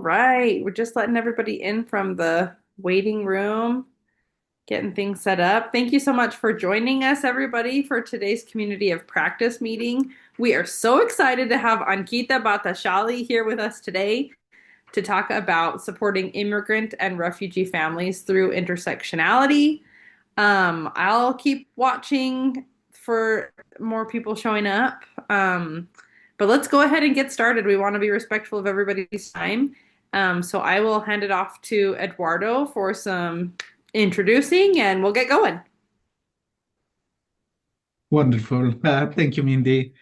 right. We're just letting everybody in from the waiting room, getting things set up. Thank you so much for joining us, everybody, for today's Community of Practice meeting. We are so excited to have Ankita Bhattashali here with us today to talk about supporting immigrant and refugee families through intersectionality. I'll keep watching for more people showing up. But let's go ahead and get started. We want to be respectful of everybody's time. So I will hand it off to Eduardo for some introducing and we'll get going. Wonderful. Thank you, Mindy.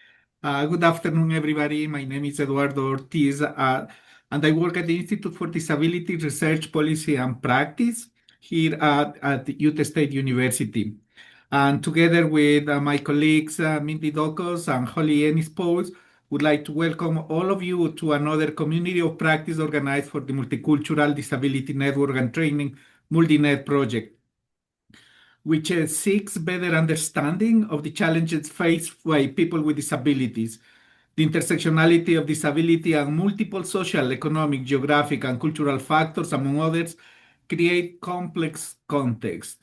Good afternoon, everybody. My name is Eduardo Ortiz, and I work at the Institute for Disability Research Policy and Practice here at Utah State University. And together with my colleagues, Mindy Dokos and Holly Ennis-Pauls, would like to welcome all of you to another community of practice organized for the Multicultural Disability Network and Training MultiNet project, which seeks better understanding of the challenges faced by people with disabilities, the intersectionality of disability and multiple social, economic, geographic, and cultural factors, among others, create complex contexts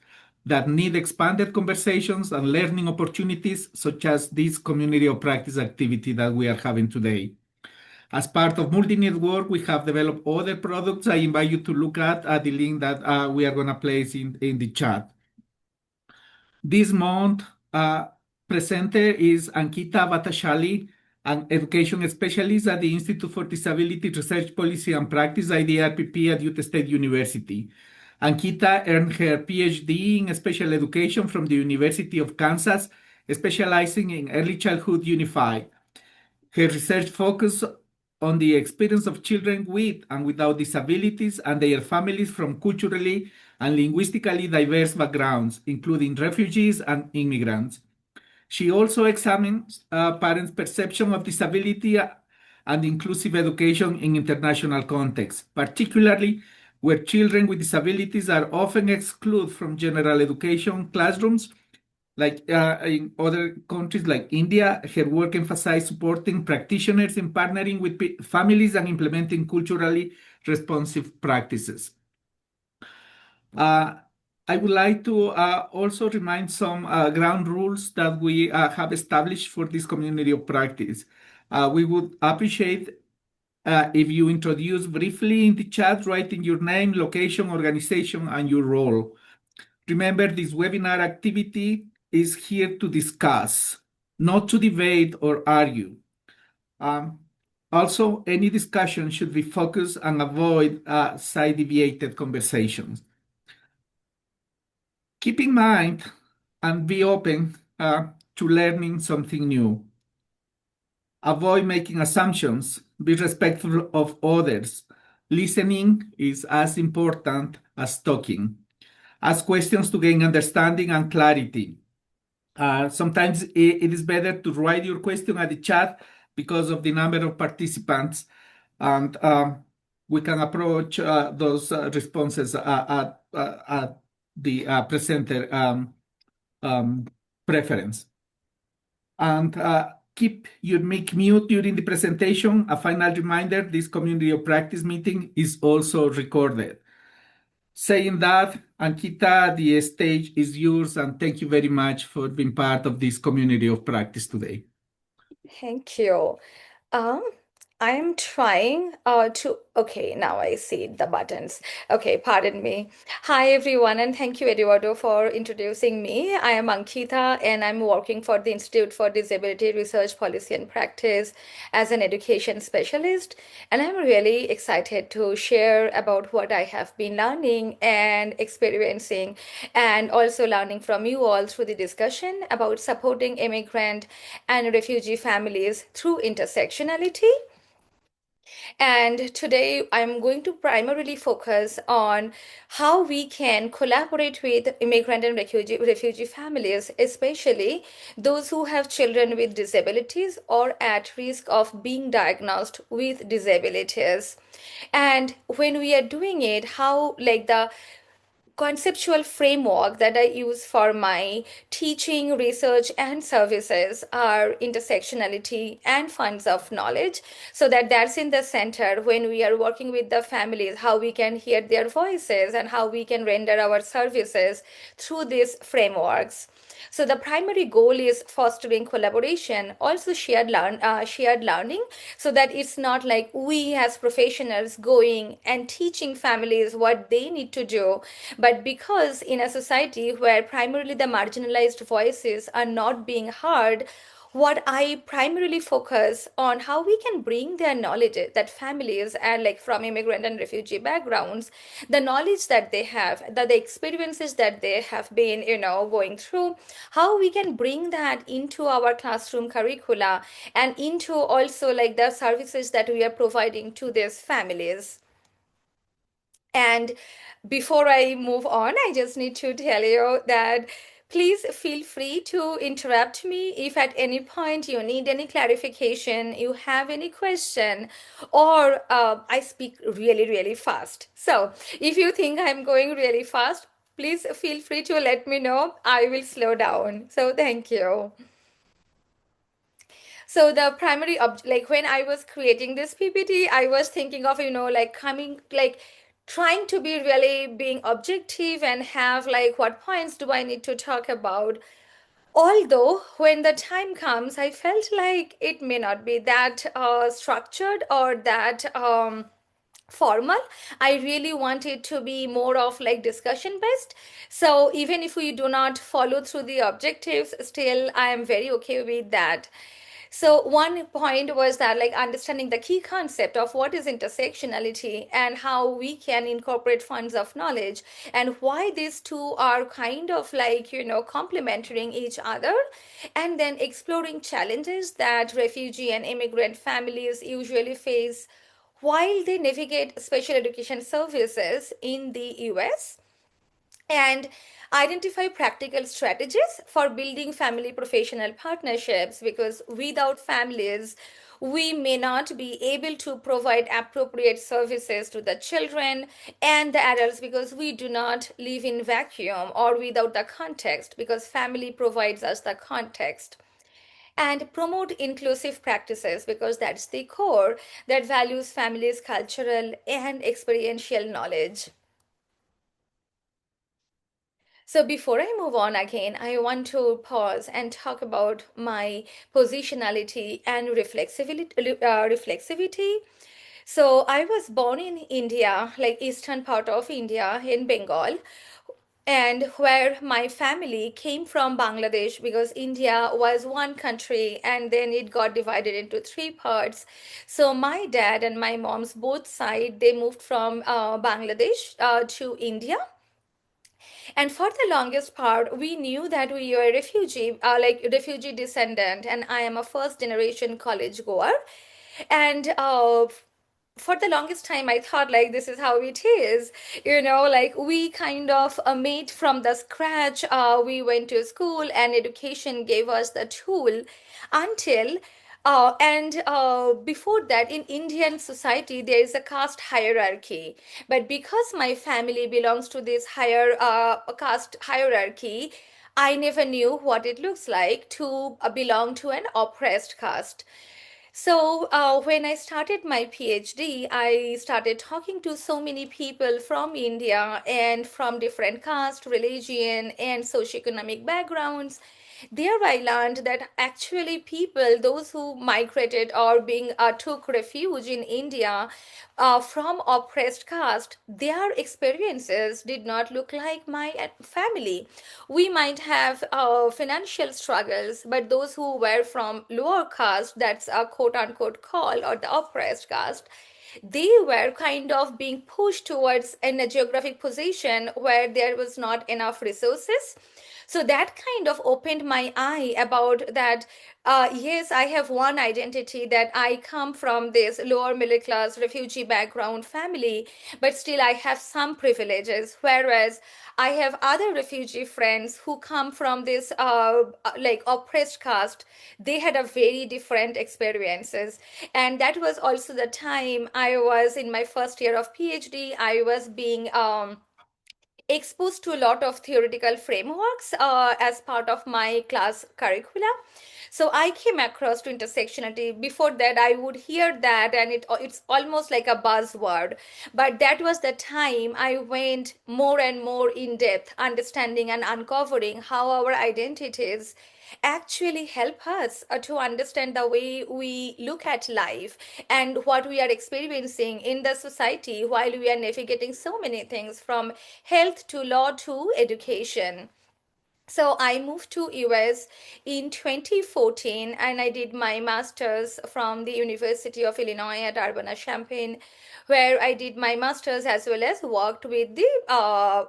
that need expanded conversations and learning opportunities, such as this community of practice activity that we are having today. As part of multi-need work, we have developed other products I invite you to look at the link that we are going to place in the chat. This month, presenter is Ankita Bhattashali, an education specialist at the Institute for Disability Research Policy and Practice, IDRPP at Utah State University. Ankita earned her Ph.D. in special education from the University of Kansas, specializing in early childhood unified. Her research focused on the experience of children with and without disabilities and their families from culturally and linguistically diverse backgrounds, including refugees and immigrants. She also examines parents' perception of disability and inclusive education in international contexts, particularly where children with disabilities are often excluded from general education classrooms. Like in other countries like India, her work emphasized supporting practitioners in partnering with families and implementing culturally responsive practices. Uh, I would like to also remind some ground rules that we have established for this community of practice. We would appreciate if you introduce briefly in the chat, writing your name, location, organization, and your role. Remember, this webinar activity is here to discuss, not to debate or argue. Also, any discussion should be focused and avoid side-deviated conversations. Keep in mind and be open to learning something new. Avoid making assumptions. Be respectful of others. Listening is as important as talking. Ask questions to gain understanding and clarity. Sometimes it is better to write your question at the chat because of the number of participants, and we can approach those responses at the presenter preference. And keep your mic mute during the presentation. A final reminder, this community of practice meeting is also recorded. Saying that, Ankita, the stage is yours, and thank you very much for being part of this community of practice today. Thank you. Um, I'm trying okay, now I see the buttons. Okay, pardon me. Hi, everyone, and thank you, Eduardo, for introducing me. I am Ankita, and I'm working for the Institute for Disability Research Policy and Practice as an education specialist. And I'm really excited to share about what I have been learning and experiencing, and also learning from you all through the discussion about supporting immigrant and refugee families through intersectionality. And today I'm going to primarily focus on how we can collaborate with immigrant and refugee families, especially those who have children with disabilities or at risk of being diagnosed with disabilities. And when we are doing it, how like the conceptual framework that I use for my teaching, research, and services are intersectionality and funds of knowledge. So that's in the center when we are working with the families, how we can hear their voices and how we can render our services through these frameworks. So the primary goal is fostering collaboration, also shared learning, so that it's not like we as professionals going and teaching families what they need to do, but because in a society where primarily the marginalized voices are not being heard, what I primarily focus on how we can bring their knowledge that families and like from immigrant and refugee backgrounds, the knowledge that they have, that the experiences that they have been, going through, how we can bring that into our classroom curricula and into also like the services that we are providing to these families. And before I move on, I just need to tell you that please feel free to interrupt me if at any point you need any clarification, you have any question, or I speak really, really fast. So if you think I'm going really fast, please feel free to let me know. I will slow down. So thank you. So the primary like when I was creating this PPT, I was thinking of, like coming, like trying to be really being objective and have like what points do I need to talk about. Although when the time comes, I felt like it may not be that structured or that formal. I really want it to be more of like discussion based. So even if we do not follow through the objectives, still I am very okay with that. So one point was that like understanding the key concept of what is intersectionality and how we can incorporate funds of knowledge and why these two are kind of like, complementing each other, and then exploring challenges that refugee and immigrant families usually face while they navigate special education services in the US, and identify practical strategies for building family professional partnerships, because without families we may not be able to provide appropriate services to the children and the adults, because we do not live in vacuum or without the context, because family provides us the context. And promote inclusive practices, because that's the core that values families' cultural and experiential knowledge. So before I move on again, I want to pause and talk about my positionality and reflexivity. So I was born in India, like eastern part of India in Bengal, and where my family came from Bangladesh, because India was one country and then it got divided into three parts. So my dad and my mom's both side, they moved from Bangladesh to India, and for the longest part, we knew that we were refugee, like refugee descendant, and I am a first generation college goer. And for the longest time, I thought like this is how it is, like we kind of made from the scratch. We went to school, and education gave us the tool until and before that, in Indian society, there is a caste hierarchy. But because my family belongs to this higher caste hierarchy, I never knew what it looks like to belong to an oppressed caste. So, when I started my PhD, I started talking to so many people from India and from different caste, religion, and socioeconomic backgrounds. There, I learned that actually people, those who migrated or being took refuge in India from oppressed caste, their experiences did not look like my family. We might have financial struggles, but those who were from lower caste, that's a quote unquote call, or the oppressed caste, they were kind of being pushed towards in a geographic position where there was not enough resources. So that kind of opened my eye about that. Yes, I have one identity, that I come from this lower middle class refugee background family, but still I have some privileges, whereas I have other refugee friends who come from this like oppressed caste. They had a very different experiences, and that was also the time I was in my first year of PhD. I was being exposed to a lot of theoretical frameworks as part of my class curricula. So I came across to intersectionality. Before that, I would hear that, and it's almost like a buzzword. But that was the time I went more and more in depth, understanding and uncovering how our identities actually help us to understand the way we look at life and what we are experiencing in the society while we are navigating so many things from health to law to education. So I moved to US in 2014 and I did my masters from the University of Illinois at Urbana-Champaign, where I did my masters as well as worked with the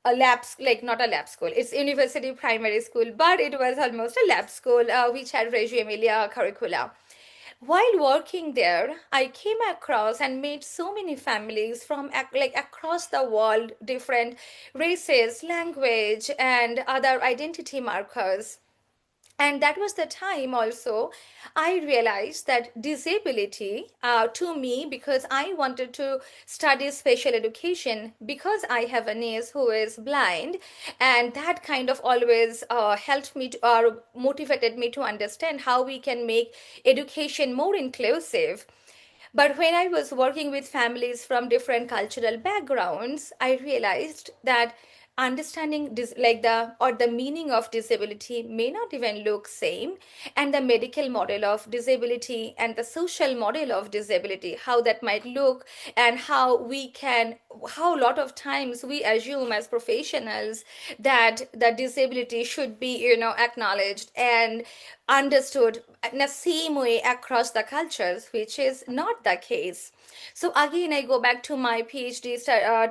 a lab, like not a lab school, it's university primary school, but it was almost a lab school which had Reggio Emilia curricula. While working there, I came across and met so many families from like across the world, different races, language, and other identity markers. And that was the time also I realized that disability to me, because I wanted to study special education because I have a niece who is blind, and that kind of always helped me to, or motivated me to understand how we can make education more inclusive. But when I was working with families from different cultural backgrounds, I realized that understanding like the meaning of disability may not even look same, and the medical model of disability and the social model of disability, how that might look, and how a lot of times we assume as professionals that the disability should be, acknowledged and understood in the same way across the cultures, which is not the case. So again, I go back to my PhD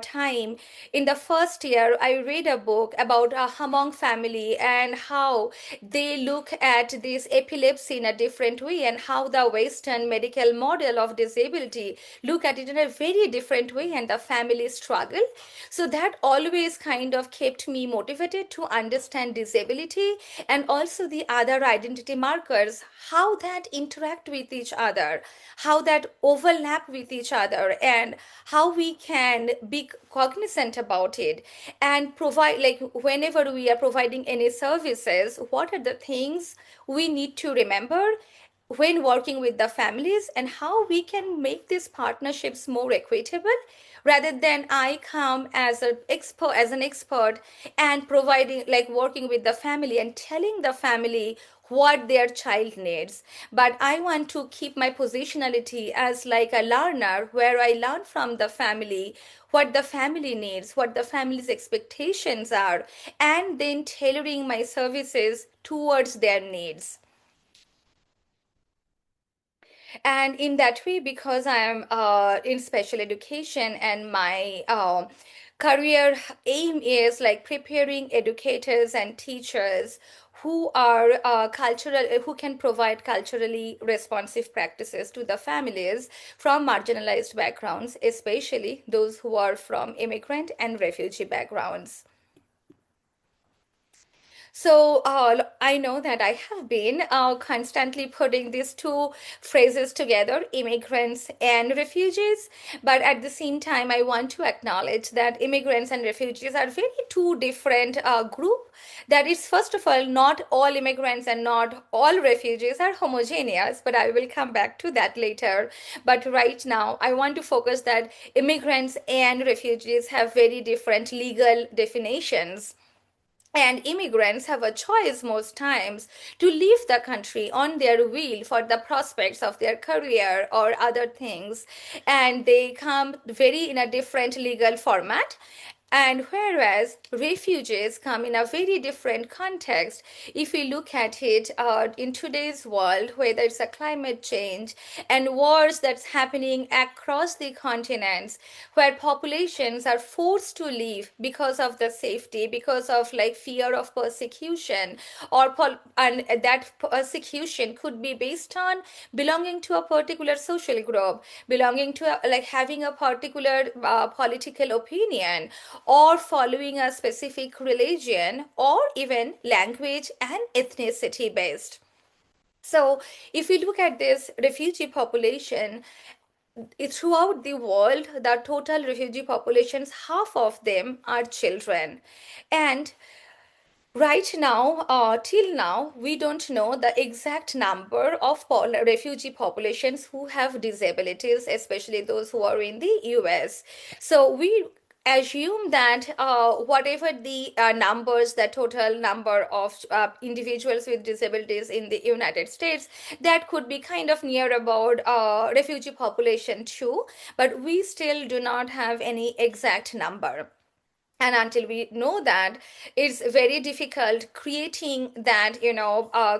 time. In the first year, I read a book about a Hmong family and how they look at this epilepsy in a different way, and how the Western medical model of disability look at it in a very different way, and the family struggle. So that always kind of kept me motivated to understand disability and also the other identity markers, how that interact with each other, how that overlap with each other, and how we can be cognizant about it and provide, like whenever we are providing any services, what are the things we need to remember when working with the families, and how we can make these partnerships more equitable, rather than I come as an expert and providing, like working with the family and telling the family what their child needs. But I want to keep my positionality as like a learner, where I learn from the family what the family needs, what the family's expectations are, and then tailoring my services towards their needs. And in that way, because I am in special education, and my career aim is like preparing educators and teachers who are who can provide culturally responsive practices to the families from marginalized backgrounds, especially those who are from immigrant and refugee backgrounds. So I know that I have been constantly putting these two phrases together, immigrants and refugees. But at the same time, I want to acknowledge that immigrants and refugees are very two different group. That is, first of all, not all immigrants and not all refugees are homogeneous, but I will come back to that later. But right now, I want to focus that immigrants and refugees have very different legal definitions, and immigrants have a choice most times to leave the country on their will for the prospects of their career or other things, and they come very in a different legal format. And whereas refugees come in a very different context, if we look at it in today's world, whether it's a climate change and wars that's happening across the continents, where populations are forced to leave because of the safety, because of like fear of persecution, and that persecution could be based on belonging to a particular social group, belonging to like having a particular political opinion, or following a specific religion, or even language and ethnicity based. So if we look at this refugee population, throughout the world, the total refugee populations, half of them are children. And right now, till now, we don't know the exact number of refugee populations who have disabilities, especially those who are in the US. So we assume that whatever the numbers, the total number of individuals with disabilities in the United States, that could be kind of near about refugee population too, but we still do not have any exact number. And until we know that, it's very difficult creating that,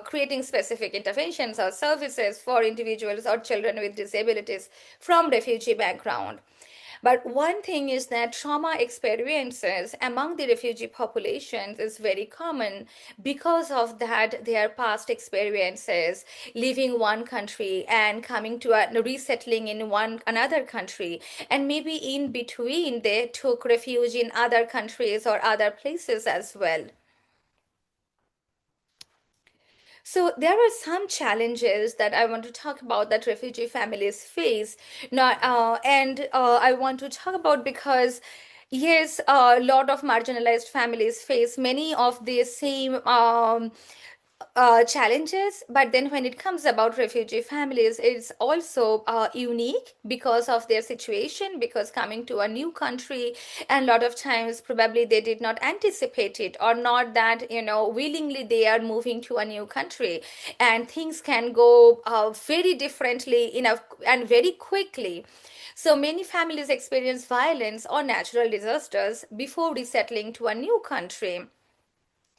creating specific interventions or services for individuals or children with disabilities from refugee background. But one thing is that trauma experiences among the refugee populations is very common because of that their past experiences leaving one country and coming to resettling in one another country, and maybe in between they took refuge in other countries or other places as well. So there are some challenges that I want to talk about that refugee families face. Not, and I want to talk about because yes, a lot of marginalized families face many of the same challenges, but then when it comes about refugee families, it's also unique because of their situation, because coming to a new country, and a lot of times probably they did not anticipate it, or not that willingly they are moving to a new country, and things can go very differently and very quickly. So many families experience violence or natural disasters before resettling to a new country,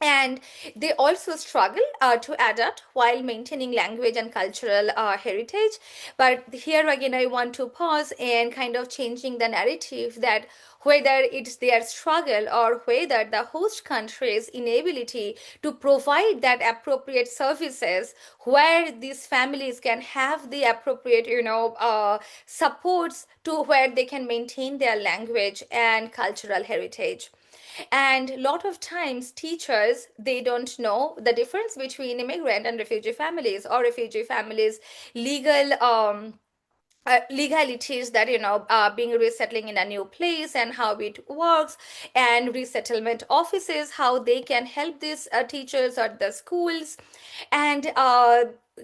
and they also struggle to adapt while maintaining language and cultural heritage. But here again, I want to pause and kind of changing the narrative that whether it's their struggle or whether the host country's inability to provide that appropriate services where these families can have the appropriate supports to where they can maintain their language and cultural heritage. And a lot of times teachers, they don't know the difference between immigrant and refugee families, or refugee families legal legalities, that being resettling in a new place and how it works, and resettlement offices, how they can help these teachers or the schools, and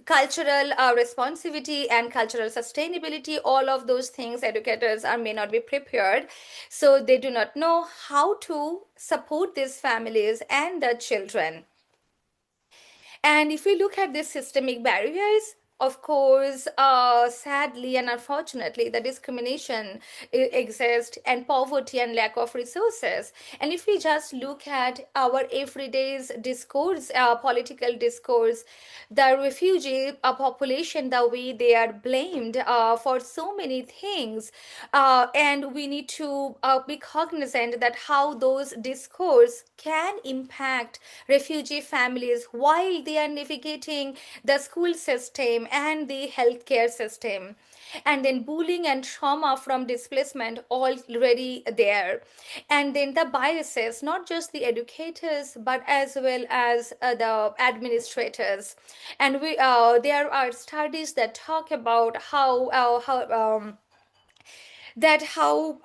cultural responsivity and cultural sustainability. All of those things educators are may not be prepared, so they do not know how to support these families and the children. And if we look at these systemic barriers, of course, sadly and unfortunately, the discrimination exists, and poverty and lack of resources. And if we just look at our everyday's discourse, political discourse, the refugee population, the way they are blamed for so many things, and we need to be cognizant that how those discourse can impact refugee families while they are navigating the school system and the healthcare system. And then bullying and trauma from displacement already there. And then the biases, not just the educators but as well as the administrators. And we there are studies that talk about how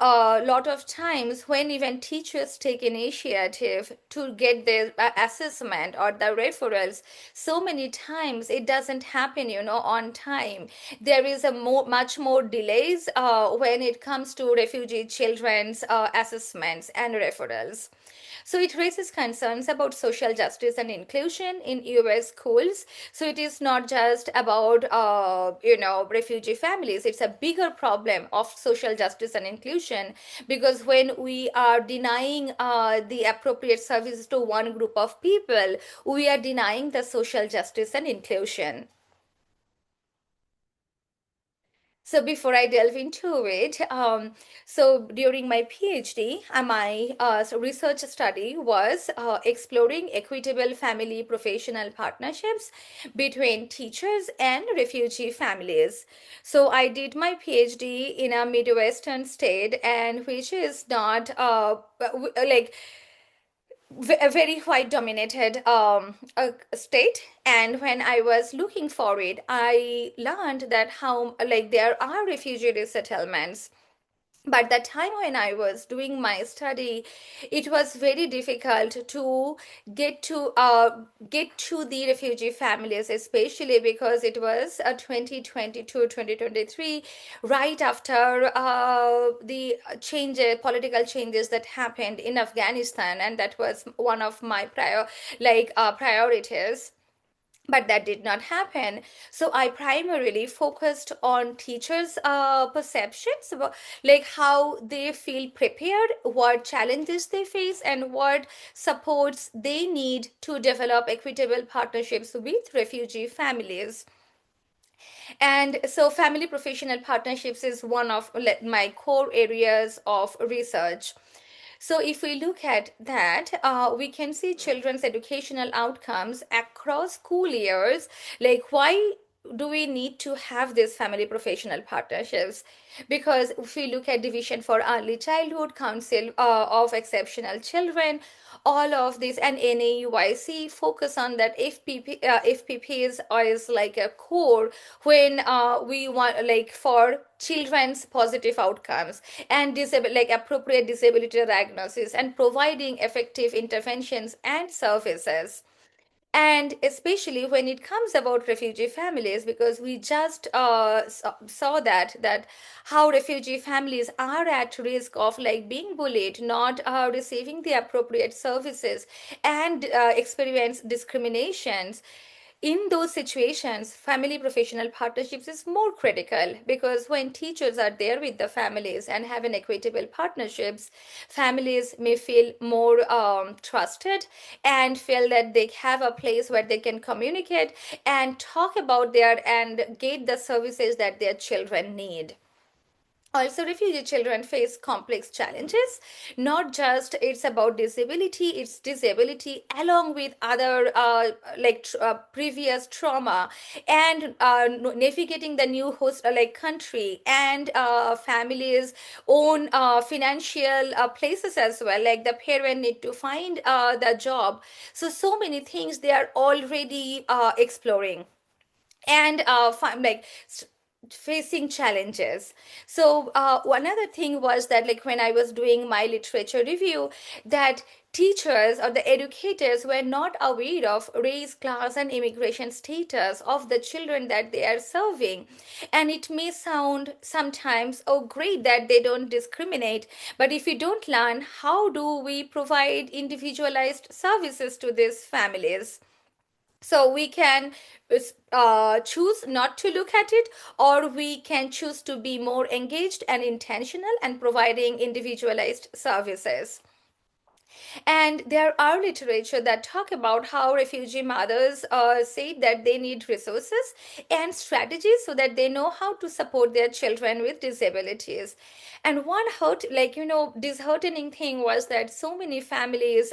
a lot of times when even teachers take initiative to get their assessment or the referrals, so many times it doesn't happen on time. There is a much more delays when it comes to refugee children's assessments and referrals. So it raises concerns about social justice and inclusion in US schools. So it is not just about refugee families. It's a bigger problem of social justice and inclusion, because when we are denying the appropriate services to one group of people, we are denying the social justice and inclusion. So before I delve into it, so during my PhD, my research study was exploring equitable family professional partnerships between teachers and refugee families. So I did my PhD in a Midwestern state, and which is not like a very white dominated state. And when I was looking for it, I learned that how like there are refugee resettlements. But the time when I was doing my study, it was very difficult to get to get to the refugee families, especially because it was 2022 2023, right after the changes, political changes that happened in Afghanistan, and that was one of my priorities, but that did not happen. So I primarily focused on teachers perceptions about like how they feel prepared, what challenges they face, and what supports they need to develop equitable partnerships with refugee families. And so family professional partnerships is one of my core areas of research. So, if we look at that, we can see children's educational outcomes across school years. Like, why do we need to have these family professional partnerships? Because if we look at Division for Early Childhood, Council of Exceptional Children, all of this, and NAUIC focus on that FPPs is like a core when we want like for children's positive outcomes and like appropriate disability diagnosis and providing effective interventions and services. And especially when it comes about refugee families, because we just saw that how refugee families are at risk of like being bullied, not receiving the appropriate services, and experience discriminations. In those situations, family professional partnerships is more critical, because when teachers are there with the families and have an equitable partnerships, families may feel more trusted and feel that they have a place where they can communicate and talk about their and get the services that their children need. Also, refugee children face complex challenges. Not just it's about disability, it's disability along with other previous trauma, and navigating the new host country, and families own financial places as well, like the parent need to find the job. So many things they are already exploring, and facing challenges. So one other thing was that like when I was doing my literature review, that teachers or the educators were not aware of race, class, and immigration status of the children that they are serving. And it may sound sometimes, oh great that they don't discriminate, but if we don't learn, how do we provide individualized services to these families? So we can choose not to look at it, or we can choose to be more engaged and intentional and providing individualized services. And there are literature that talk about how refugee mothers say that they need resources and strategies so that they know how to support their children with disabilities. And one disheartening thing was that so many families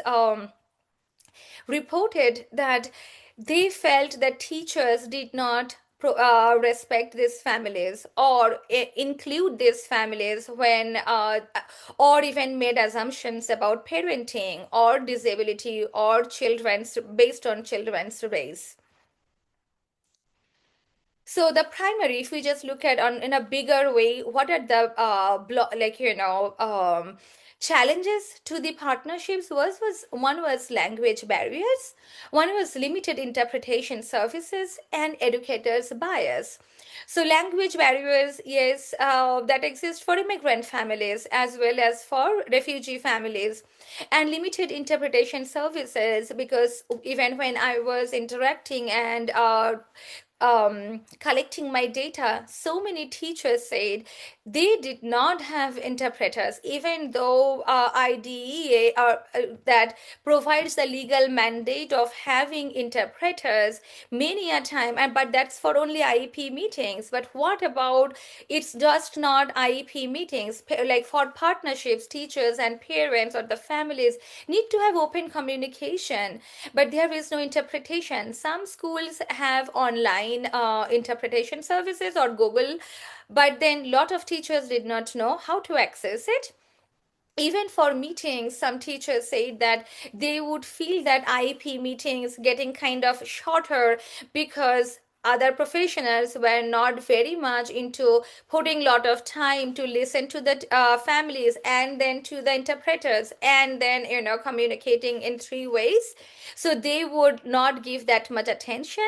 reported that they felt that teachers did not respect these families, or include these families when or even made assumptions about parenting or disability or children's based on children's race. So the primary, if we just look at on in a bigger way, what are the challenges to the partnerships was one was language barriers, one was limited interpretation services, and educators bias. So language barriers, yes, that exist for immigrant families as well as for refugee families, and limited interpretation services, because even when I was interacting and collecting my data, so many teachers said they did not have interpreters, even though IDEA that provides the legal mandate of having interpreters many a time, and but that's for only IEP meetings. But what about it's just not IEP meetings? Like for partnerships, teachers and parents or the families need to have open communication, but there is no interpretation. Some schools have online interpretation services or Google, but then lot of teachers did not know how to access it. even for meetings, some teachers say that they would feel that IEP meetings getting kind of shorter because other professionals were not very much into putting a lot of time to listen to the families and then to the interpreters and then communicating in three ways, so they would not give that much attention.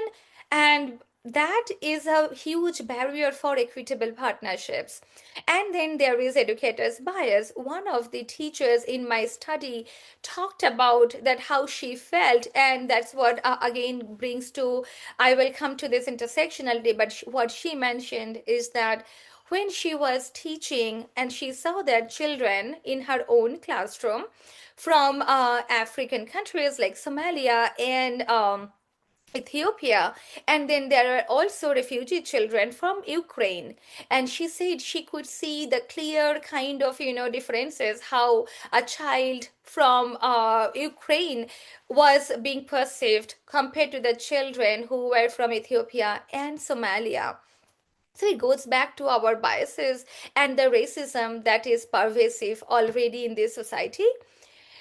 And that is a huge barrier for equitable partnerships. And then there is educators bias. One of the teachers in my study talked about that how she felt, and that's what again brings to, I will come to this intersectionality, but what she mentioned is that when she was teaching and she saw that children in her own classroom from African countries like Somalia and Ethiopia, and then there are also refugee children from Ukraine. And she said she could see the clear kind of, differences how a child from Ukraine was being perceived compared to the children who were from Ethiopia and Somalia. So it goes back to our biases and the racism that is pervasive already in this society.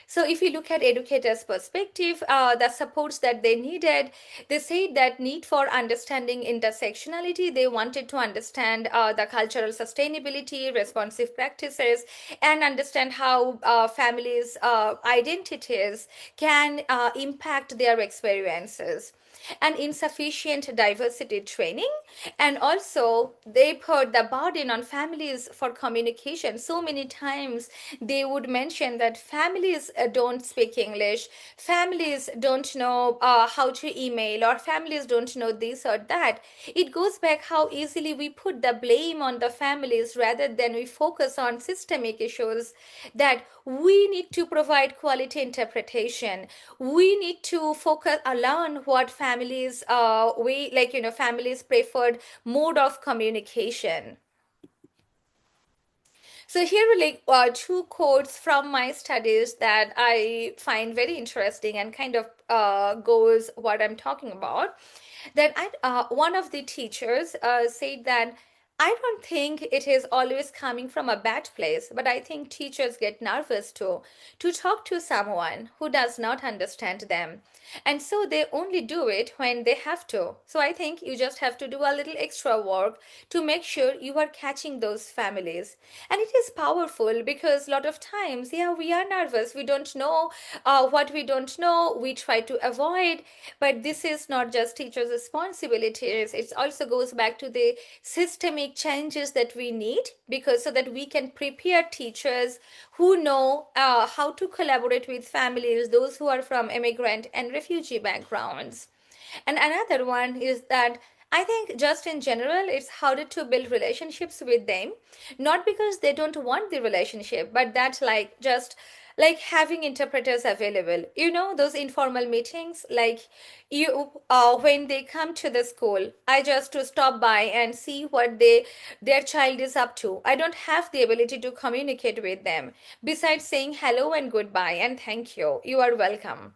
So if you look at educators' perspective, the supports that they needed, they said that need for understanding intersectionality. They wanted to understand the cultural sustainability, responsive practices, and understand how families' identities can impact their experiences, and insufficient diversity training. And also they put the burden on families for communication. So many times they would mention that families don't speak English, families don't know how to email, or families don't know this or that. It goes back how easily we put the blame on the families rather than we focus on systemic issues, that we need to provide quality interpretation. We need to focus, learn what families we like, families preferred mode of communication. So here are like two quotes from my studies that I find very interesting and kind of goes what I'm talking about. That one of the teachers said that I don't think it is always coming from a bad place, but I think teachers get nervous too to talk to someone who does not understand them. And so they only do it when they have to. So I think you just have to do a little extra work to make sure you are catching those families. And it is powerful because a lot of times, yeah, we are nervous. We don't know what we don't know. We try to avoid. But this is not just teachers' responsibilities. It also goes back to the systemic changes that we need, because so that we can prepare teachers who know how to collaborate with families, those who are from immigrant and refugee backgrounds. And another one is that I think just in general, it's harder to build relationships with them, not because they don't want the relationship, but that's like just like having interpreters available. Those informal meetings, like when they come to the school, I just to stop by and see what their child is up to. I don't have the ability to communicate with them besides saying hello and goodbye and thank you. You are welcome.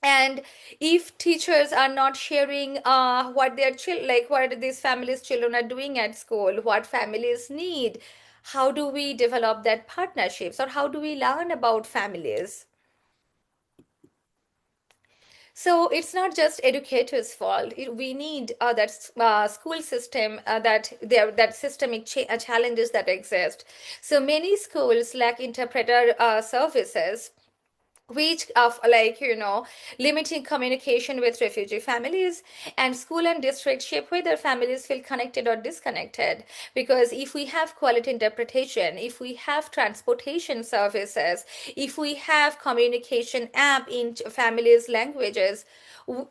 And if teachers are not sharing what their like what these families children are doing at school, what families need, how do we develop that partnerships, or how do we learn about families? So it's not just educators fault. We need that school system, that systemic challenges that exist. So many schools lack interpreter services, which of like limiting communication with refugee families. And school and district shape whether families feel connected or disconnected, because if we have quality interpretation, if we have transportation services, if we have communication app in families languages,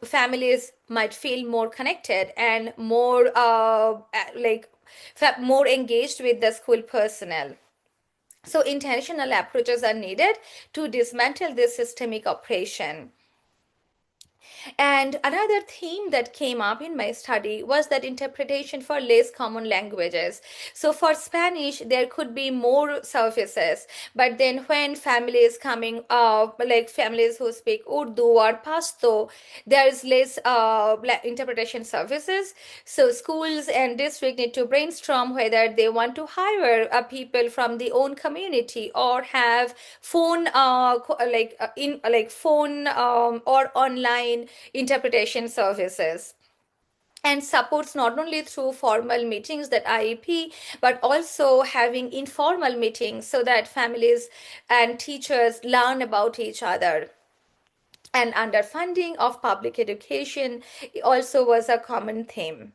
families might feel more connected and more like more engaged with the school personnel. So intentional approaches are needed to dismantle this systemic oppression. And another theme that came up in my study was that interpretation for less common languages. So for Spanish, there could be more services, but then when families coming, like families who speak Urdu or Pashto, there is less interpretation services. So schools and district need to brainstorm whether they want to hire people from the own community or have phone, in like phone or online interpretation services, and supports not only through formal meetings that IEP, but also having informal meetings so that families and teachers learn about each other. And underfunding of public education also was a common theme.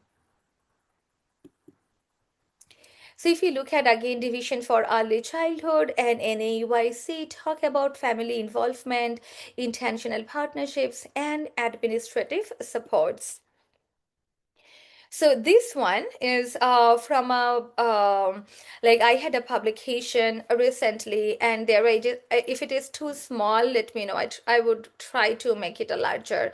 So if you look at again division for early childhood and NAUIC talk about family involvement, intentional partnerships, and administrative supports. So this one is from a like I had a publication recently, and there if it is too small, let me know. I would try to make it a larger.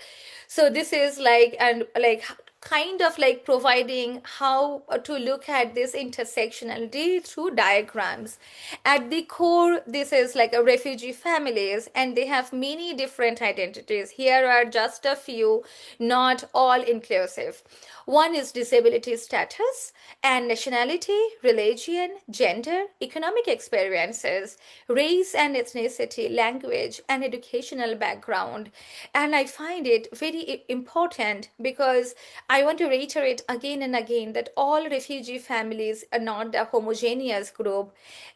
So this is like and like kind of like providing how to look at this intersectionality through diagrams. At the core, this is like a refugee families, and they have many different identities. Here are just a few, not all inclusive. One is disability status and nationality, religion, gender, economic experiences, race and ethnicity, language, and educational background. And I find it very important because I want to reiterate again and again that all refugee families are not a homogeneous group.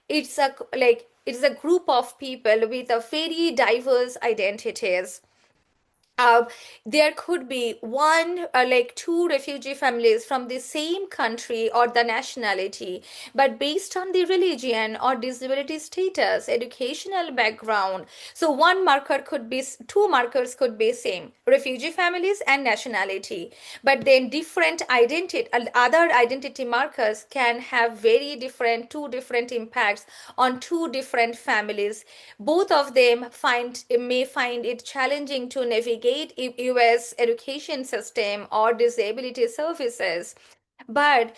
It's a group of people with a very diverse identities. uh, there could be one like two refugee families from the same country or the nationality, but based on the religion or disability status, educational background. So one marker could be, two markers could be same, refugee families and nationality, but then different identity, other identity markers can have very different, two different impacts on two different families. Both of them may find it challenging to navigate US education system or disability services, but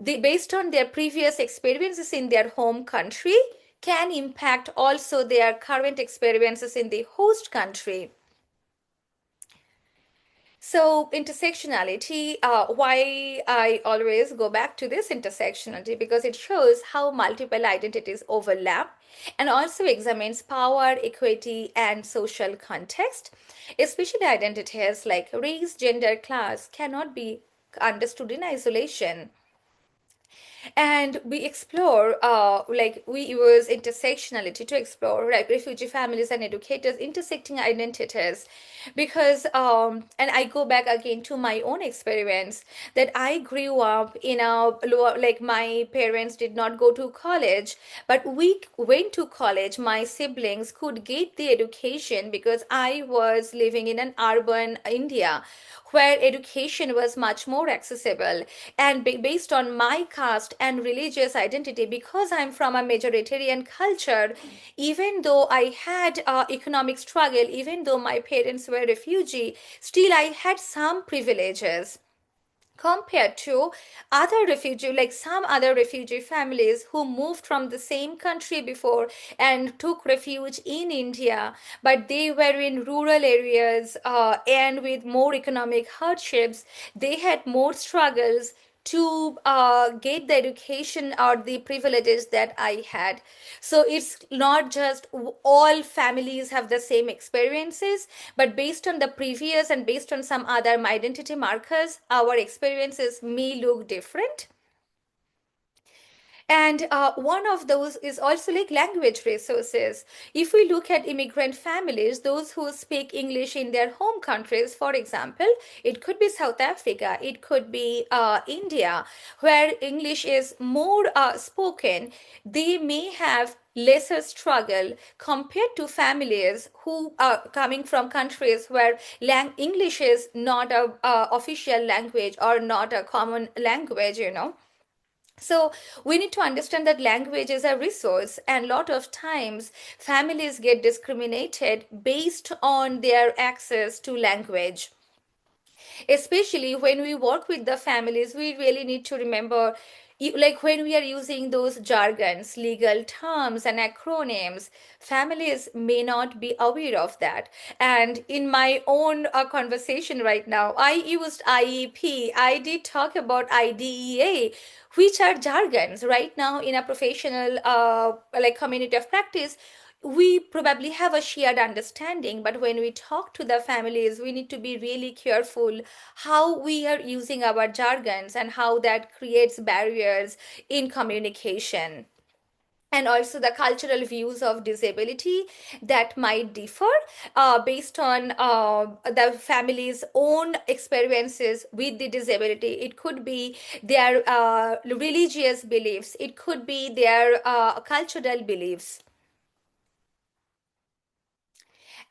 based on their previous experiences in their home country can impact also their current experiences in the host country. So intersectionality, why I always go back to this intersectionality, because it shows how multiple identities overlap and also examines power, equity, and social context. Especially identities like race, gender, class cannot be understood in isolation. And we explore like we use intersectionality to explore like refugee families and educators intersecting identities, because and I go back again to my own experience that I grew up in a lower, like my parents did not go to college, but we went to college. My siblings could get the education because I was living in an urban India where education was much more accessible. And based on my caste and religious identity, because I'm from a majoritarian culture, even though I had economic struggle, even though my parents were refugee, still I had some privileges compared to other refugee, like some other refugee families who moved from the same country before and took refuge in India, but they were in rural areas and with more economic hardships. They had more struggles to get the education or the privileges that I had. So it's not just all families have the same experiences, but based on the previous and based on some other identity markers, our experiences may look different. And one of those is also like language resources. If we look at immigrant families, those who speak English in their home countries, for example, it could be South Africa, it could be India, where English is more spoken, they may have lesser struggle compared to families who are coming from countries where English is not a official language or not a common language. So we need to understand that language is a resource, and a lot of times families get discriminated based on their access to language. Especially when we work with the families, we really need to remember, like when we are using those jargons, legal terms and acronyms, families may not be aware of that. And in my own conversation right now, I used IEP, I did talk about IDEA, which are jargons right now in a professional like community of practice. We probably have a shared understanding, but when we talk to the families, we need to be really careful how we are using our jargons and how that creates barriers in communication. And also the cultural views of disability that might differ based on the family's own experiences with the disability. It could be their religious beliefs, it could be their cultural beliefs.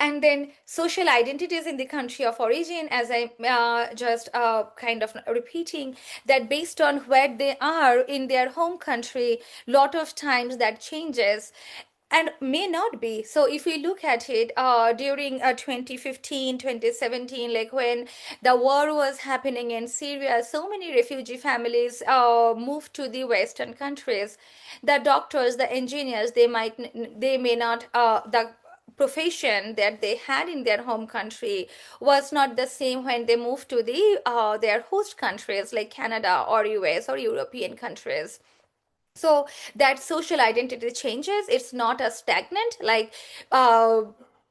And then social identities in the country of origin, as I just kind of repeating, that based on where they are in their home country, lot of times that changes and may not be. So if we look at it during 2015, 2017, like when the war was happening in Syria, so many refugee families moved to the western countries. The doctors, the engineers, they may not the profession that they had in their home country was not the same when they moved to their host countries like Canada or US or European countries. So that social identity changes. It's not a stagnant, like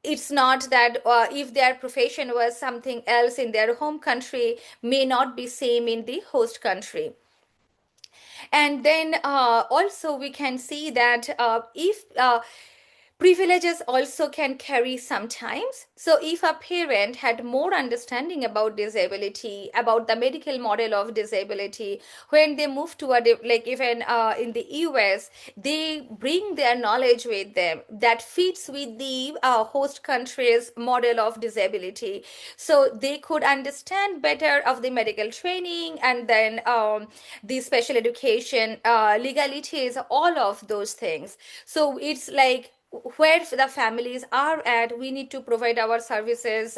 it's not that if their profession was something else in their home country, may not be same in the host country. And then also we can see that if privileges also can carry sometimes. So if a parent had more understanding about disability, about the medical model of disability, when they move to like even in the US, they bring their knowledge with them that fits with the host country's model of disability. So they could understand better of the medical training, and then the special education, legalities, all of those things. So it's like where the families are at, we need to provide our services,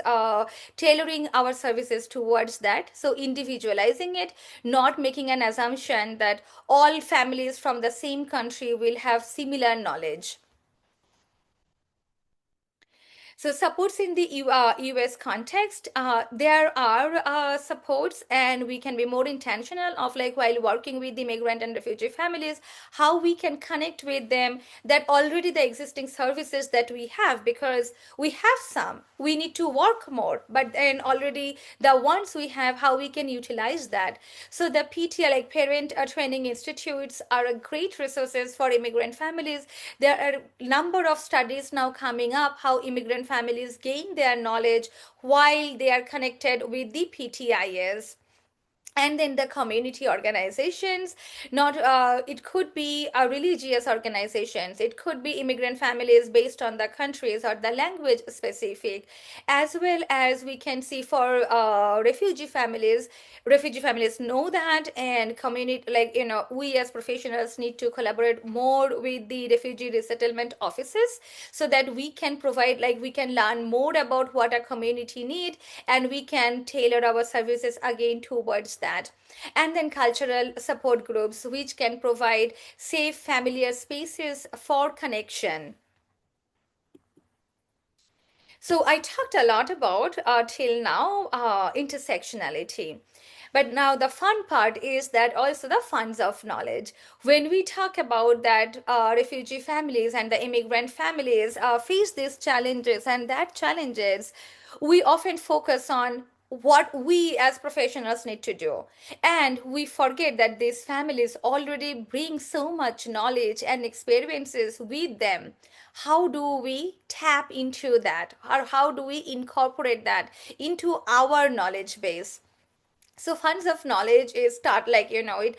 tailoring our services towards that. So individualizing it, not making an assumption that all families from the same country will have similar knowledge. So supports in the US context, there are supports, and we can be more intentional of like while working with the migrant and refugee families, how we can connect with them, that already the existing services that we have, because we have some, we need to work more, but then already the ones we have, how we can utilize that. So the PTA, like parent training institutes, are a great resources for immigrant families. There are a number of studies now coming up how immigrant families gain their knowledge while they are connected with the PTIs. And then the community organizations, not it could be religious organizations, it could be immigrant families based on the countries or the language specific, as well as we can see for refugee families know that, and community, like we as professionals need to collaborate more with the refugee resettlement offices, so that we can provide, like we can learn more about what a community need, and we can tailor our services again towards that. And then cultural support groups, which can provide safe familiar spaces for connection. So I talked a lot about till now intersectionality. But now the fun part is that also the funds of knowledge. When we talk about that refugee families and the immigrant families face these challenges and that challenges, we often focus on what we as professionals need to do. And we forget that these families already bring so much knowledge and experiences with them. How do we tap into that, or how do we incorporate that into our knowledge base? So funds of knowledge is start, like it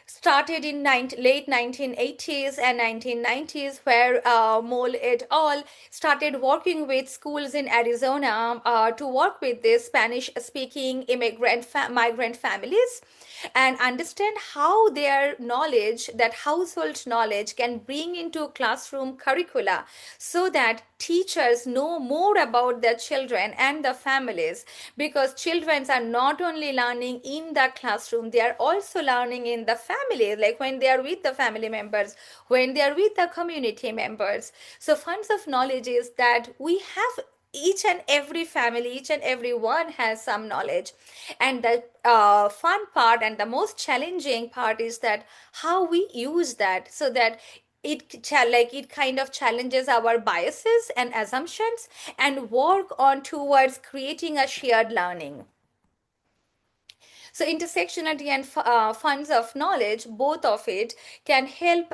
started in late 1980s and 1990s, where Mole et al. Started working with schools in Arizona to work with these Spanish speaking migrant families and understand how their knowledge, that household knowledge, can bring into classroom curricula so that teachers know more about their children and the families, because children are not only learning in the classroom, they are also learning in the family, like when they are with the family members, when they are with the community members. So funds of knowledge is that we have, each and every family, each and every one has some knowledge, and the fun part and the most challenging part is that how we use that, so that it kind of challenges our biases and assumptions and work on towards creating a shared learning. So intersectionality and funds of knowledge, both of it can help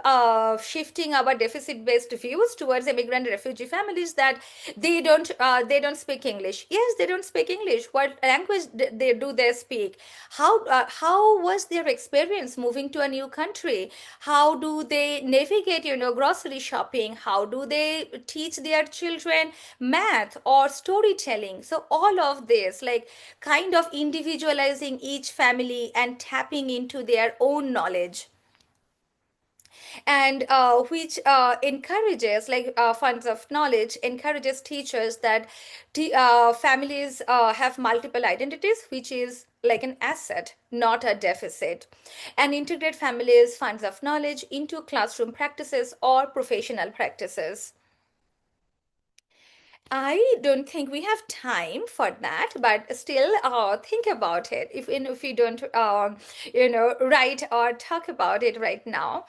shifting our deficit-based views towards immigrant refugee families, that they don't speak English. Yes, they don't speak English. What language they speak? How was their experience moving to a new country? How do they navigate, grocery shopping? How do they teach their children math or storytelling? So all of this, like kind of individualizing each family and tapping into their own knowledge, and which encourages, like funds of knowledge encourages teachers that families have multiple identities, which is like an asset, not a deficit, and integrate families funds of knowledge into classroom practices or professional practices. I don't think we have time for that, but still, think about it. If we don't, write or talk about it right now,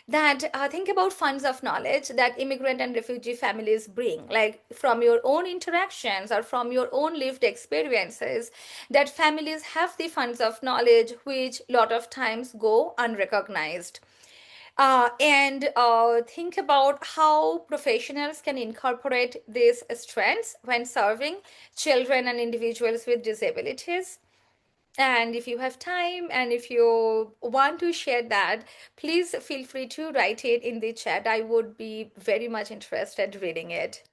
that think about funds of knowledge that immigrant and refugee families bring, like from your own interactions or from your own lived experiences, that families have the funds of knowledge which lot of times go unrecognized. And think about how professionals can incorporate these strengths when serving children and individuals with disabilities. And if you have time and if you want to share that, please feel free to write it in the chat. I would be very much interested reading it.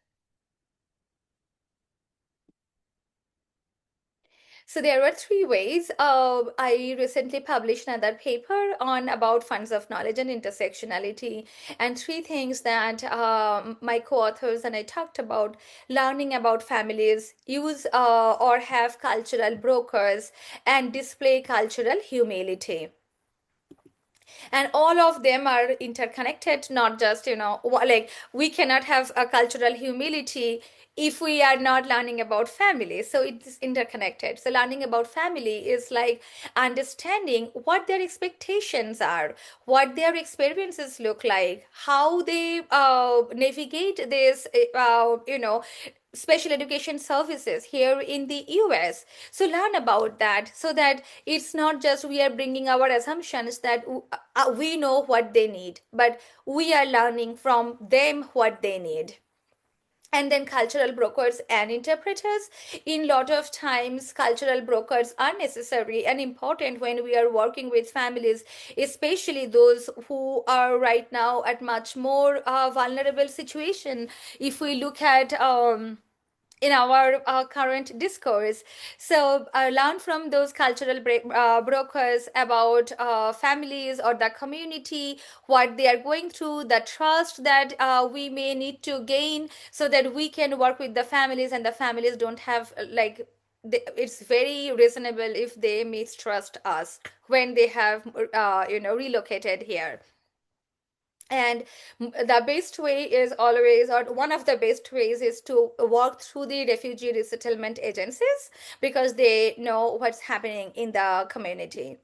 So there were three ways. I recently published another paper on about funds of knowledge and intersectionality, and three things that my co-authors and I talked about: learning about families, use or have cultural brokers, and display cultural humility. And all of them are interconnected, not just, like we cannot have a cultural humility if we are not learning about family. So it's interconnected. So learning about family is like understanding what their expectations are, what their experiences look like, how they navigate this special education services here in the US. So learn about that, so that it's not just we are bringing our assumptions that we know what they need, but we are learning from them what they need. And then cultural brokers and interpreters. In lot of times cultural brokers are necessary and important when we are working with families, especially those who are right now at much more vulnerable situation. If we look at in our current discourse. So learn from those cultural brokers about families or the community, what they are going through, the trust that we may need to gain so that we can work with the families, and the families don't have it's very reasonable if they mistrust us when they have relocated here. And the best way is always, or one of the best ways is to work through the refugee resettlement agencies, because they know what's happening in the community.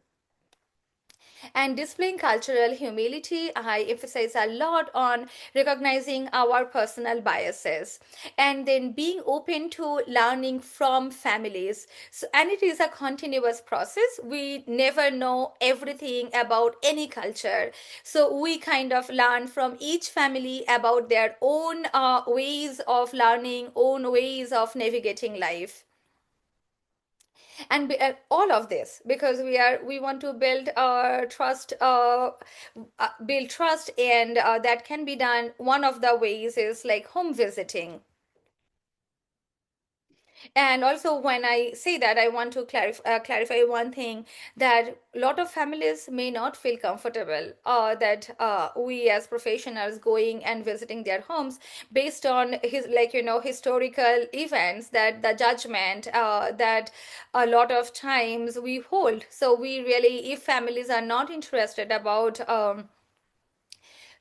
And displaying cultural humility, I emphasize a lot on recognizing our personal biases and then being open to learning from families. So, and it is a continuous process. We never know everything about any culture. So we kind of learn from each family about their own ways of learning, own ways of navigating life. And all of this because we want to build trust, and that can be done. One of the ways is like home visiting. And also, when I say that, I want to clarify one thing, that a lot of families may not feel comfortable that we as professionals going and visiting their homes based on his, like, historical events, that the judgment that a lot of times we hold. So we really, if families are not interested about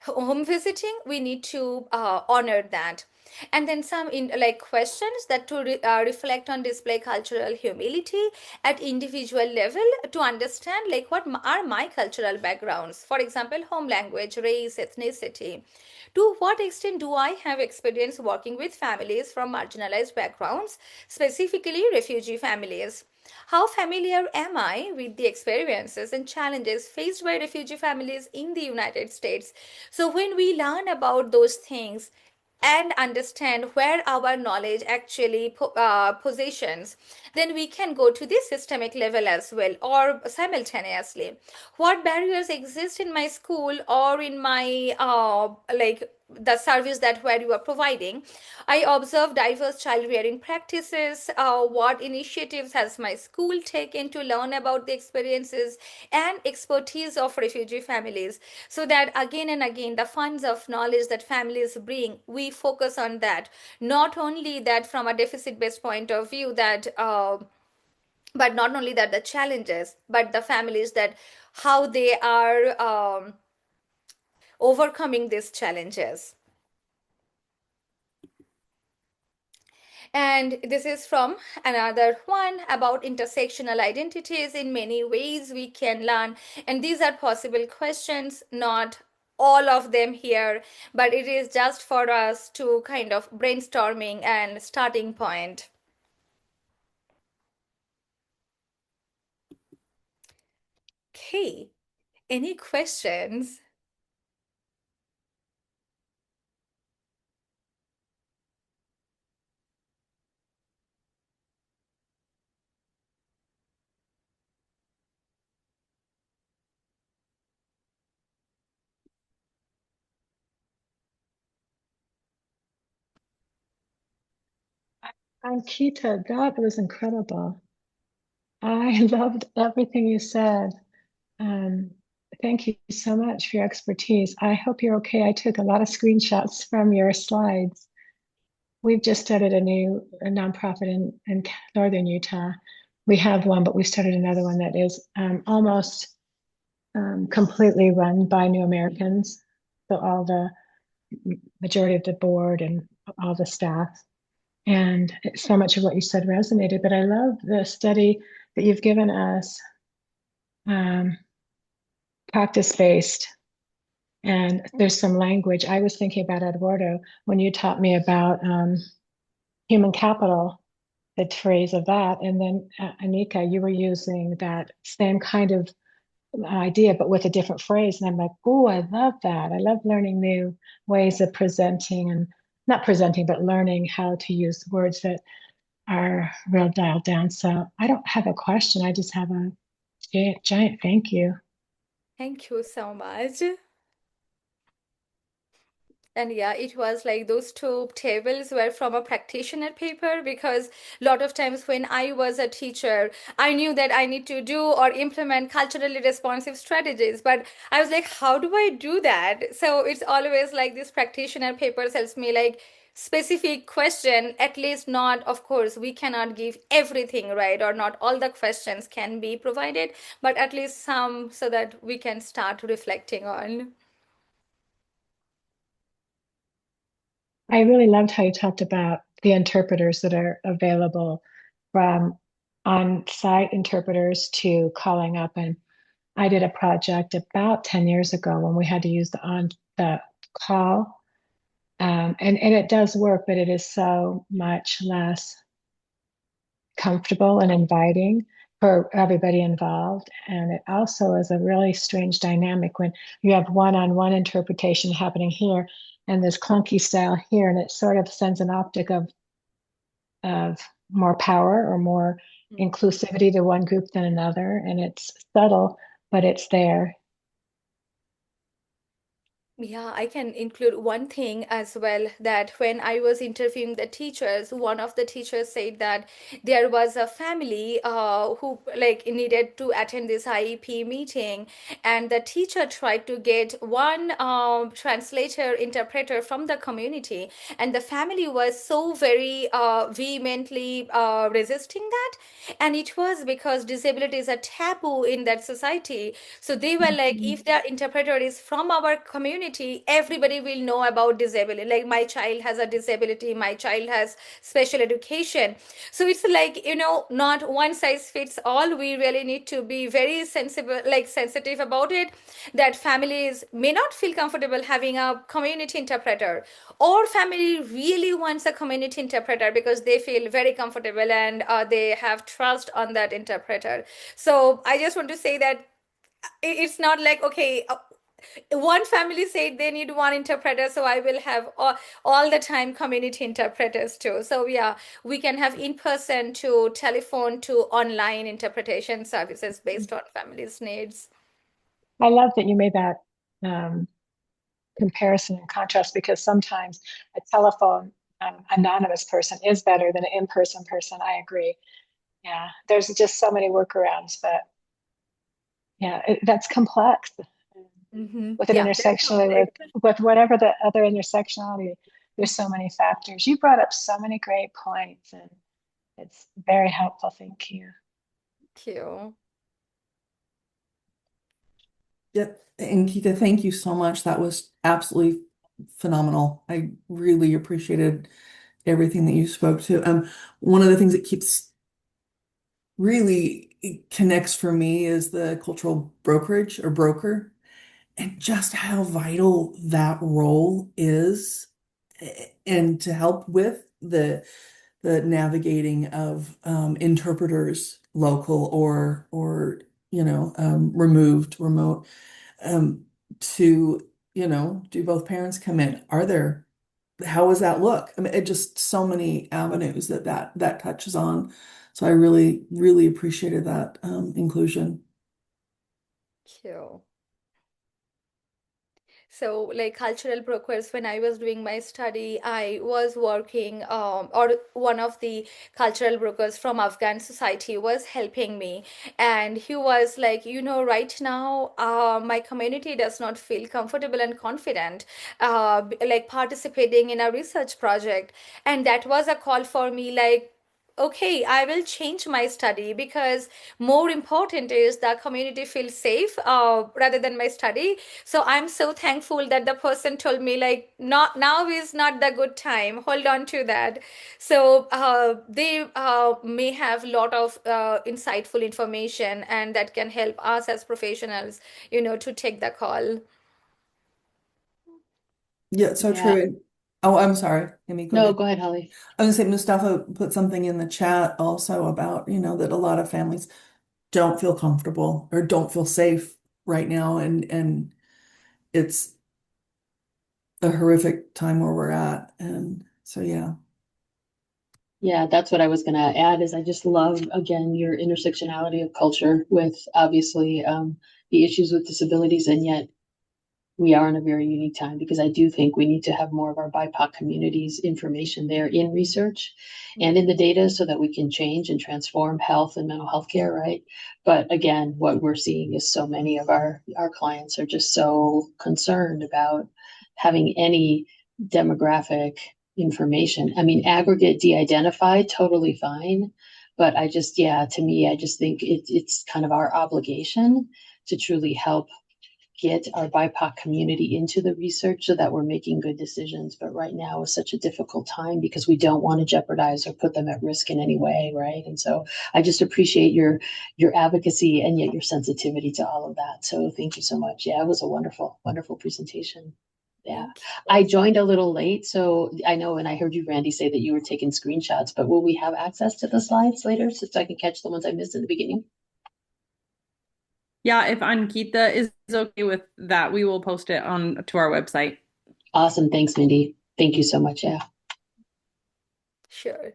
home visiting, we need to honor that. And then some in like questions that to reflect on display cultural humility at individual level, to understand like what are my cultural backgrounds, for example, home language, race, ethnicity. To what extent do I have experience working with families from marginalized backgrounds, specifically refugee families? How familiar am I with the experiences and challenges faced by refugee families in the United States? So, when we learn about those things and understand where our knowledge actually positions, then we can go to the systemic level as well, or simultaneously. What barriers exist in my school or in my like the service that where you are providing? I observe diverse child rearing practices. What initiatives has my school taken to learn about the experiences and expertise of refugee families? So that again and again, the funds of knowledge that families bring, we focus on that. Not only that from a deficit based point of view, that but not only that the challenges, but the families, that how they are overcoming these challenges. And this is from another one about intersectional identities. In many ways, we can learn, and these are possible questions, not all of them here, but it is just for us to kind of brainstorming and starting point. Okay, any questions? Ankita, that was incredible. I loved everything you said. Um, Thank you so much for your expertise. I hope you're okay. I took a lot of screenshots from your slides. We've just started a nonprofit in northern Utah. We have one, but we started another one that is almost completely run by new Americans. So all the majority of the board and all the staff. And so much of what you said resonated, but I love the study that you've given us, um, practice-based. And there's some language. I was thinking about Eduardo when you taught me about human capital, the phrase of that. And then Anika, you were using that same kind of idea, but with a different phrase. And I'm like, oh, I love that. I love learning new ways of presenting, and not presenting, but learning how to use words that are real dialed down. So I don't have a question. I just have a giant thank you. Thank you so much. And yeah, it was like those two tables were from a practitioner paper, because a lot of times when I was a teacher, I knew that I need to do or implement culturally responsive strategies. But I was like, how do I do that? So it's always like this practitioner paper helps me like specific question, at least not, of course, we cannot give everything, right? Or not all the questions can be provided, but at least some so that we can start reflecting on. I really loved how you talked about the interpreters that are available, from on-site interpreters to calling up. And I did a project about 10 years ago when we had to use the call. And it does work, but it is so much less comfortable and inviting for everybody involved. And it also is a really strange dynamic when you have one-on-one interpretation happening here and this clunky style here, and it sort of sends an optic of more power or more inclusivity to one group than another, and it's subtle, but it's there. Yeah, I can include one thing as well, that when I was interviewing the teachers, one of the teachers said that there was a family who like needed to attend this IEP meeting, and the teacher tried to get one translator interpreter from the community, and the family was so very vehemently resisting that, and it was because disability is a taboo in that society. So they were like, if the interpreter is from our community, everybody will know about disability. Like, my child has a disability, my child has special education. So it's like, not one size fits all. We really need to be very sensible, like sensitive about it, that families may not feel comfortable having a community interpreter, or family really wants a community interpreter because they feel very comfortable and they have trust on that interpreter. So I just want to say that it's not like, okay, one family said they need one interpreter, so I will have all the time community interpreters too. So yeah, we can have in person to telephone to online interpretation services based on families' needs. I love that you made that comparison and contrast, because sometimes a telephone anonymous person is better than an in-person person. I agree. Yeah, there's just so many workarounds, but yeah, that's complex. With an Yeah, that's intersectionality, complex. with whatever the other intersectionality, there's so many factors. You brought up so many great points, and it's very helpful. Thank you. Thank you. Yep. Ankita, thank you so much. That was absolutely phenomenal. I really appreciated everything that you spoke to. One of the things that keeps really connects for me is the cultural brokerage or broker, and just how vital that role is, and to help with the navigating of interpreters, local or remote, um, to do both parents come in? Are there How does that look? I mean, it just so many avenues that touches on. So I really, really appreciated that inclusion. Thank you. So, like cultural brokers, when I was doing my study, I was working, or one of the cultural brokers from Afghan society was helping me. And he was like, right now, my community does not feel comfortable and confident, like participating in a research project. And that was a call for me, like, okay, I will change my study, because more important is the community feels safe rather than my study. So I'm so thankful that the person told me, like, not now is not the good time, hold on to that. So they may have a lot of insightful information, and that can help us as professionals, to take the call. Yeah, so Yeah. true. Oh, I'm sorry. Amy, go No, ahead. go ahead, Holly. I was gonna say Mustafa put something in the chat also about, that a lot of families don't feel comfortable or don't feel safe right now, and it's a horrific time where we're at. And so yeah. Yeah, that's what I was going to add is I just love, again, your intersectionality of culture with obviously the issues with disabilities. And yet we are in a very unique time, because I do think we need to have more of our BIPOC communities information there in research and in the data, so that we can change and transform health and mental health care, right? But again, what we're seeing is so many of our clients are just so concerned about having any demographic information. I mean, aggregate de-identified, totally fine. But I just, yeah, to me, I just think it's kind of our obligation to truly help get our BIPOC community into the research, so that we're making good decisions. But right now is such a difficult time, because we don't want to jeopardize or put them at risk in any way, right? And so I just appreciate your advocacy, and yet your sensitivity to all of that. So thank you so much. Yeah, it was a wonderful, wonderful presentation. Yeah. Thank I you. joined a little late, so I know, and I heard you, Randy, say that you were taking screenshots, but will we have access to the slides later, so I can catch the ones I missed in the beginning? Yeah, if Ankita is okay with that, we will post it on to our website. Awesome. Thanks, Mindy. Thank you so much. Yeah. Sure.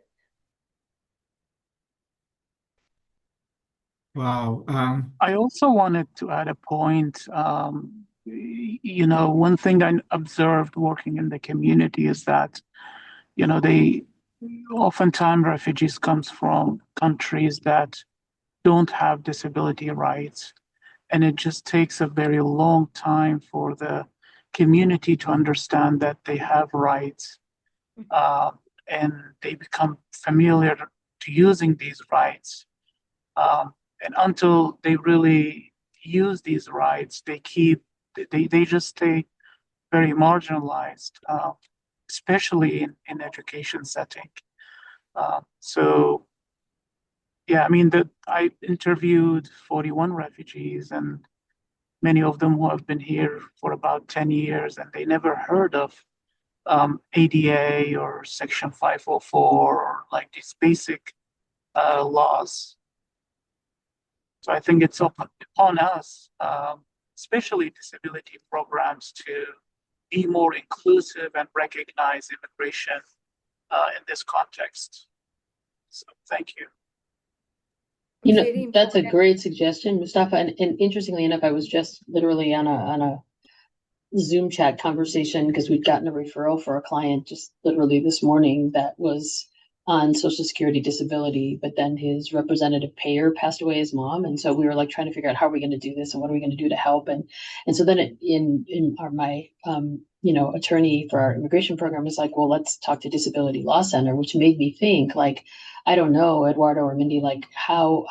Wow. I also wanted to add a point. One thing I observed working in the community is that, they oftentimes refugees comes from countries that don't have disability rights. And it just takes a very long time for the community to understand that they have rights, uh, and they become familiar to using these rights. And until they really use these rights, they just stay very marginalized, especially in education setting. So yeah, I mean that I interviewed 41 refugees, and many of them who have been here for about 10 years, and they never heard of ADA or Section 504 or like these basic laws. So I think it's upon us, especially disability programs, to be more inclusive and recognize immigration in this context. So thank you. Very That's a important. great suggestion, Mustafa. And interestingly enough, I was just literally on a Zoom chat conversation because we'd gotten a referral for a client just literally this morning that was on Social Security disability, but then his representative payer passed away, his mom, and so we were like trying to figure out how are we going to do this and what are we going to do to help, and so then in our my attorney for our immigration program is like, well, let's talk to Disability Law Center, which made me think like, I don't know, Eduardo or Mindy, like how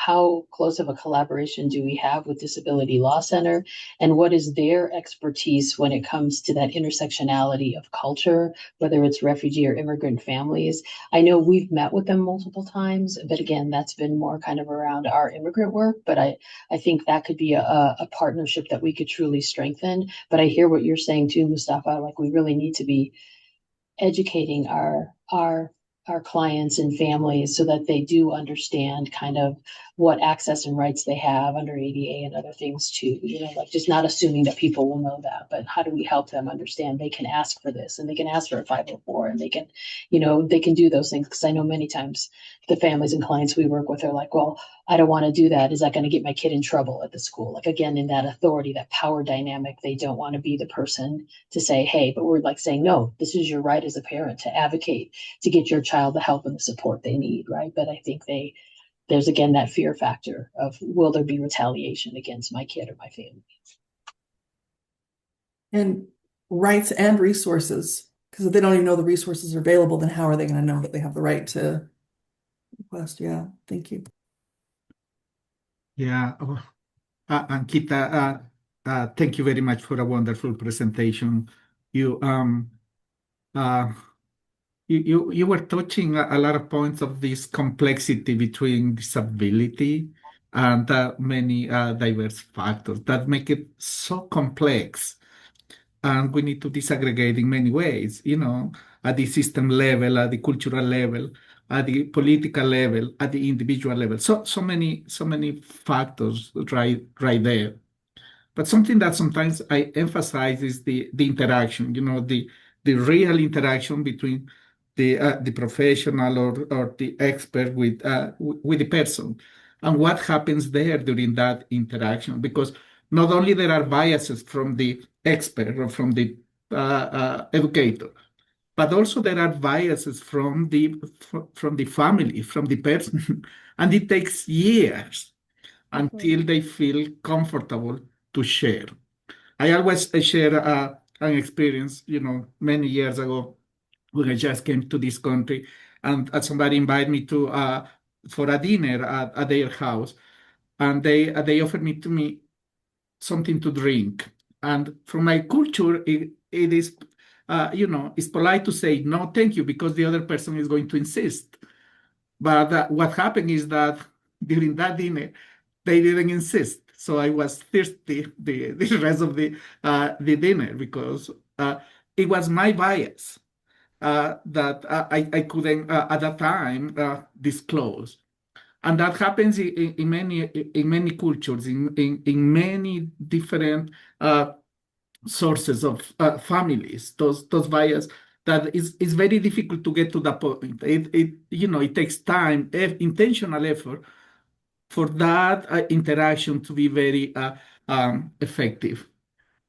close of a collaboration do we have with Disability Law Center, and what is their expertise when it comes to that intersectionality of culture, whether it's refugee or immigrant families. I know we've met with them multiple times, but again, that's been more kind of around our immigrant work. But I think that could be a partnership that we could truly strengthen. But I hear what you're saying too, Mustafa, like we really need to be educating our clients and families so that they do understand kind of what access and rights they have under ADA and other things too. Like just not assuming that people will know that, but how do we help them understand they can ask for this and they can ask for a 504 and they can, they can do those things. Because I know many times the families and clients we work with are like, well, I don't want to do that. Is that going to get my kid in trouble at the school? Like again, in that authority, that power dynamic, they don't want to be the person to say, hey, but we're like saying, no, this is your right as a parent to advocate to get your child the help and the support they need, right? But I think there's again that fear factor of will there be retaliation against my kid or my family? And rights and resources, because if they don't even know the resources are available, then how are they going to know that they have the right to request? Yeah, thank you. Yeah. Ankita, thank you very much for a wonderful presentation. You uh, you were touching a lot of points of this complexity between disability and many diverse factors that make it so complex. And we need to disaggregate in many ways, at the system level, at the cultural level, at the political level, at the individual level. So many factors right there. But something that sometimes I emphasize is the interaction, the real interaction between the professional or the expert with the person, and what happens there during that interaction. Because not only there are biases from the expert or from the educator, but also there are biases from the family, from the person, and it takes years Mhm. until they feel comfortable to share. I always share an experience, many years ago when I just came to this country, and somebody invited me to for a dinner at their house, and they offered me something to drink. And from my culture, it is, it's polite to say no, thank you, because the other person is going to insist. But what happened is that during that dinner, they didn't insist. So I was thirsty the rest of the dinner because it was my bias that I couldn't at that time disclose. And that happens in many cultures, in many different sources of families, those bias that is very difficult to get to that point. It takes time, intentional effort for that interaction to be very effective.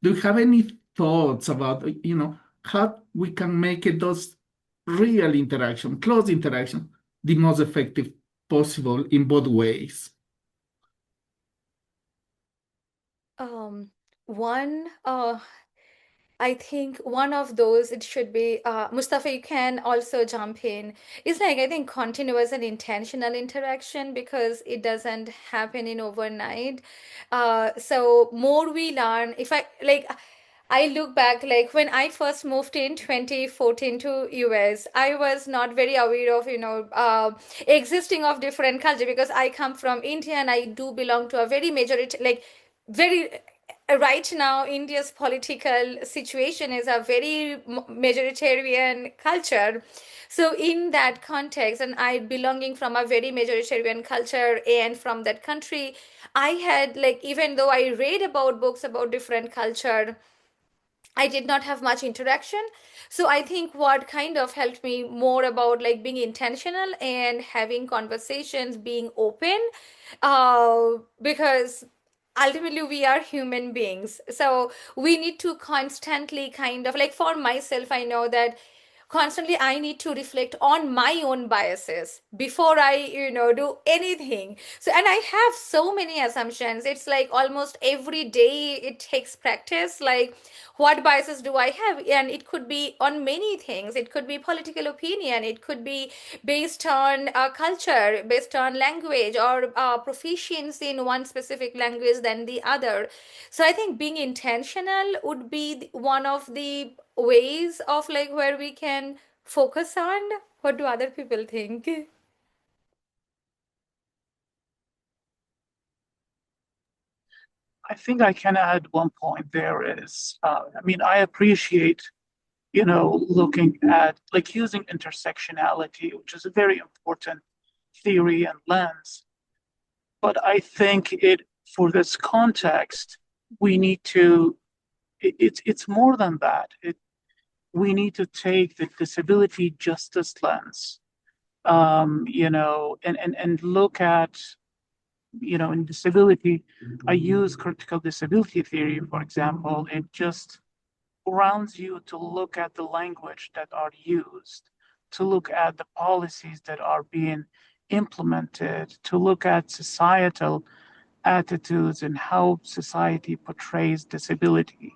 Do you have any thoughts about, how we can make it those real interaction, close interaction, the most effective possible in both ways? Um, one, I think one of those, it should be, Mustafa, you can also jump in. It's like, I think, continuous and intentional interaction because it doesn't happen in overnight. So more we learn, if I like, I look back, like when I first moved in 2014 to US, I was not very aware of, existing of different culture because I come from India and I do belong to a very majority, like very right now India's political situation is a very majoritarian culture. So in that context, and I belonging from a very majoritarian culture and from that country, I had, like, even though I read about books about different culture, I did not have much interaction. So I think what kind of helped me more about like being intentional and having conversations, being open, because ultimately we are human beings. So we need to constantly kind of like, for myself, I know that constantly I need to reflect on my own biases before I, do anything. So, and I have so many assumptions. It's like almost every day it takes practice. Like, what biases do I have? And it could be on many things. It could be political opinion. It could be based on culture, based on language, or proficiency in one specific language than the other. So I think being intentional would be one of the ways of like where we can focus on. What do other people think? I think I can add one point there is, I appreciate, looking at like using intersectionality, which is a very important theory and lens. But I think for this context, we need to, it's more than that. We need to take the disability justice lens, and look at, in disability, I use critical disability theory, for example. It just grounds you to look at the language that are used, to look at the policies that are being implemented, to look at societal attitudes and how society portrays disability.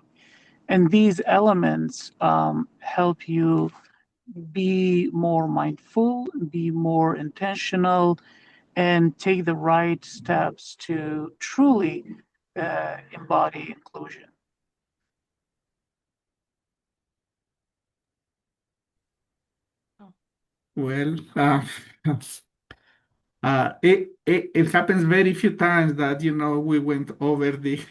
And these elements help you be more mindful, be more intentional, and take the right steps to truly embody inclusion. Well, it happens very few times that we went over the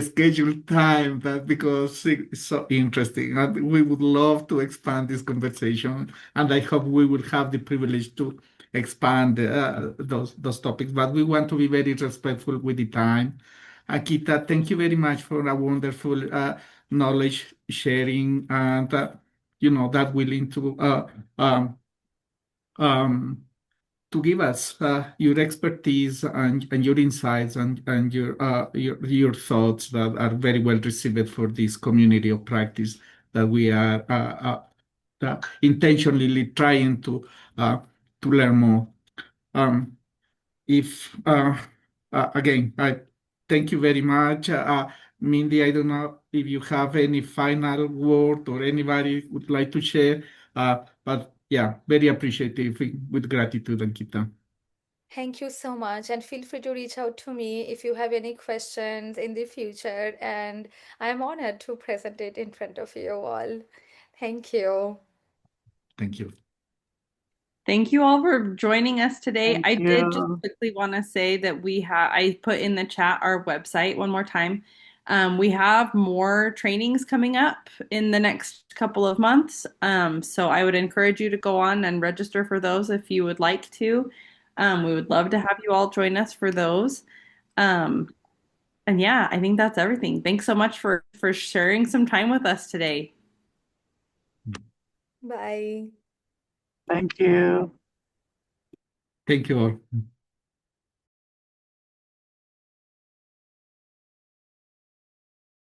scheduled time, that because it's so interesting, and we would love to expand this conversation, and I hope we will have the privilege to expand those topics. But we want to be very respectful with the time. Akita, thank you very much for a wonderful knowledge sharing, and that willing um, to give us your expertise and your insights and your thoughts that are very well received for this community of practice that we are intentionally trying to learn more. Um, if Again, I thank you very much, Mindy. I don't know if you have any final word or anybody would like to share, but yeah, very appreciative with gratitude, Ankita. Thank you so much. And feel free to reach out to me if you have any questions in the future. And I'm honored to present it in front of you all. Thank you. Thank you. Thank you all for joining us today. Thank I did just you. quickly want to say that I put in the chat our website one more time. We have more trainings coming up in the next couple of months. So I would encourage you to go on and register for those if you would like to. We would love to have you all join us for those. Um, and yeah, I think that's everything. Thanks so much for sharing some time with us today. Bye. Thank you. Thank you all.